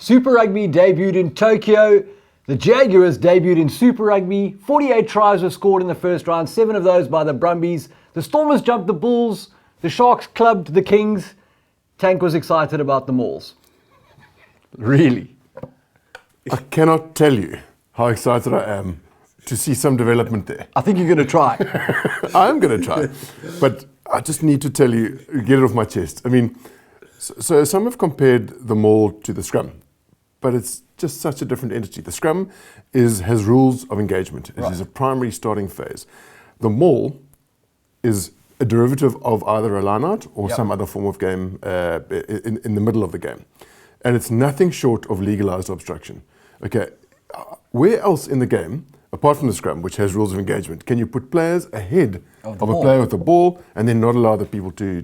Super Rugby debuted in Tokyo. The Jaguars debuted in Super Rugby. 48 tries were scored in the first round, 7 of those by the Brumbies. The Stormers jumped the Bulls. The Sharks clubbed the Kings. Tank was excited about the Mauls. Really? I cannot tell you how excited I am to see some development there. I think you're going to try. I'm going to try. But I just need to tell you, get it off my chest. I mean, so some have compared the Maul to the Scrum, but it's just such a different entity. The Scrum has rules of engagement. It is a primary starting phase. The Maul is a derivative of either a line-out or some other form of game in the middle of the game. And it's nothing short of legalized obstruction. Okay, where else in the game, apart from the Scrum, which has rules of engagement, can you put players ahead of a player with the ball and then not allow the people to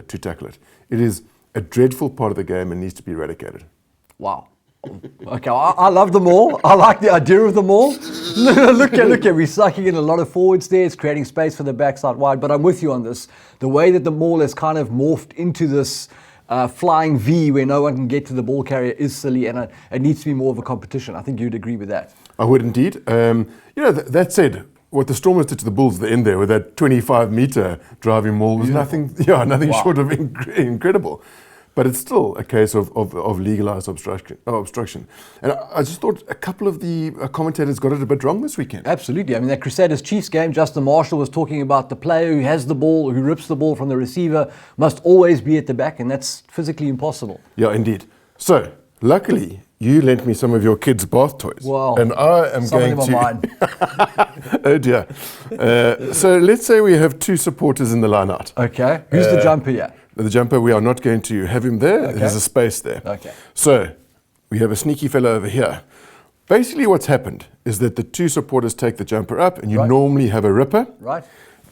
tackle it? It is a dreadful part of the game and needs to be eradicated. Wow. Okay, I love them all. I like the idea of them all. Look at we're sucking in a lot of forwards there. It's creating space for the backside wide. But I'm with you on this. The way that the Maul has kind of morphed into this flying V where no one can get to the ball carrier is silly, and it needs to be more of a competition. I think you'd agree with that. I would indeed. That said, what the Stormers did to the Bulls at the end there with that 25-meter driving Maul was nothing short of incredible. But it's still a case of legalized obstruction. And I just thought a couple of the commentators got it a bit wrong this weekend. Absolutely. I mean, that Crusaders-Chiefs game, Justin Marshall was talking about the player who has the ball, who rips the ball from the receiver, must always be at the back, and that's physically impossible. Yeah, indeed. So, luckily, you lent me some of your kids' bath toys. Wow. And I am going to... Some of them are mine. Oh dear. So let's say we have 2 supporters in the line-out. Okay. Who's the jumper here? The jumper, we are not going to have him there. Okay. There's a space there. Okay. So we have a sneaky fellow over here. Basically what's happened is that the 2 supporters take the jumper up and you normally have a ripper. Right.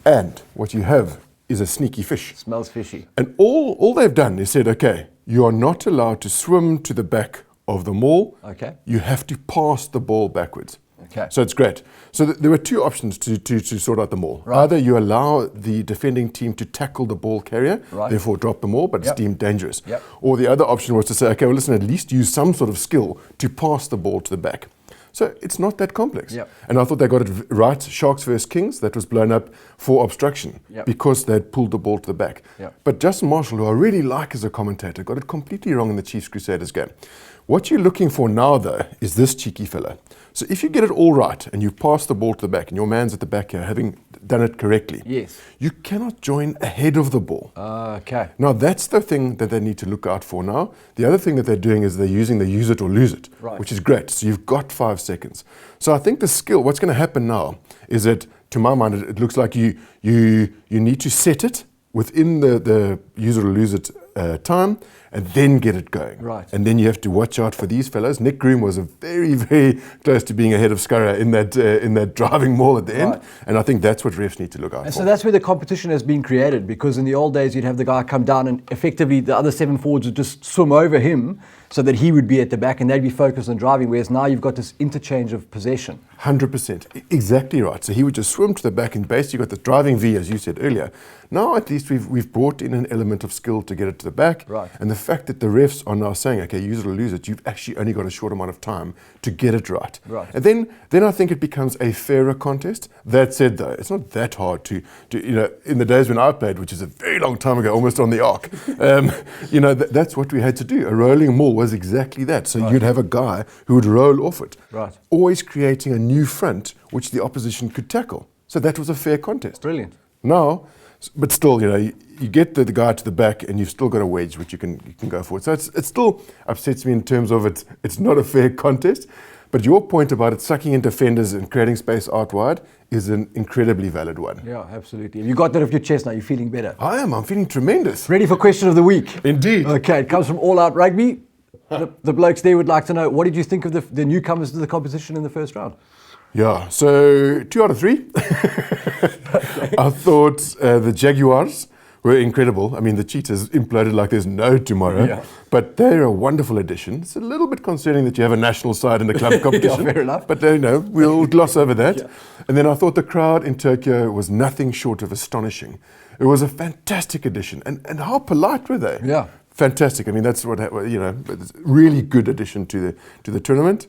And what you have is a sneaky fish. Smells fishy. And all they've done is said, okay, you are not allowed to swim to the back of the Maul. Okay. You have to pass the ball backwards. Okay. So it's great. So there were 2 options to sort out the Maul. Right. Either you allow the defending team to tackle the ball carrier, therefore drop the Maul, but it's deemed dangerous. Yep. Or the other option was to say, okay, well, listen, at least use some sort of skill to pass the ball to the back. So it's not that complex. Yep. And I thought they got it right. Sharks versus Kings, that was blown up for obstruction because they had pulled the ball to the back. Yep. But Justin Marshall, who I really like as a commentator, got it completely wrong in the Chiefs Crusaders game. What you're looking for now, though, is this cheeky fella. So if you get it all right and you pass the ball to the back and your man's at the back here having done it correctly, you cannot join ahead of the ball. Okay. Now that's the thing that they need to look out for now. The other thing that they're doing is they're using the use it or lose it, which is great. So you've got 5 seconds. So I think the skill, what's going to happen now is that, to my mind, it looks like you need to set it within the use it or lose it time, and then get it going. Right. And then you have to watch out for these fellows. Nick Groom was very, very close to being ahead of Scurra in that driving Maul at the end. And I think that's what refs need to look out for. So that's where the competition has been created, because in the old days you'd have the guy come down and effectively the other 7 forwards would just swim over him so that he would be at the back and they'd be focused on driving, whereas now you've got this interchange of possession. 100%. Exactly right. So he would just swim to the back and basically got the driving V, as you said earlier. Now at least we've brought in an element of skill to get it to the back. Right. And the fact that the refs are now saying, okay, use it or lose it, you've actually only got a short amount of time to get it right. Right. And then I think it becomes a fairer contest. That said, though, it's not that hard to in the days when I played, which is a very long time ago, almost on the arc, that's what we had to do. A rolling Maul was exactly that. So you'd have a guy who would roll off it, always creating a new front which the opposition could tackle. So that was a fair contest. Brilliant. Now, but still, you get the guy to the back and you've still got a wedge which you can go for. So it still upsets me in terms of it's not a fair contest. But your point about it sucking in defenders and creating space out wide is an incredibly valid one. Yeah, absolutely. You got that off your chest now. You're feeling better. I'm feeling tremendous. Ready for question of the week? Indeed. Okay, it comes from All Out Rugby. The blokes there would like to know, what did you think of the newcomers to the competition in the first round? Yeah, so 2 out of 3. I thought the Jaguars were incredible. I mean, the Cheetahs imploded like there's no tomorrow, but they're a wonderful addition. It's a little bit concerning that you have a national side in the club competition. Fair enough. But we'll gloss over that. And then I thought the crowd in Tokyo was nothing short of astonishing. It was a fantastic addition. And how polite were they? Yeah. fantastic. I mean, that's what it's a really good addition to the tournament.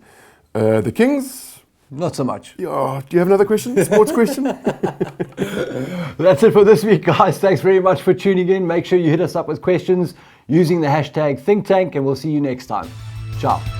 The Kings. Not so much. Yeah. Do you have another question? Sports question? That's it for this week, guys. Thanks very much for tuning in. Make sure you hit us up with questions using the hashtag ThinkTank, and we'll see you next time. Ciao.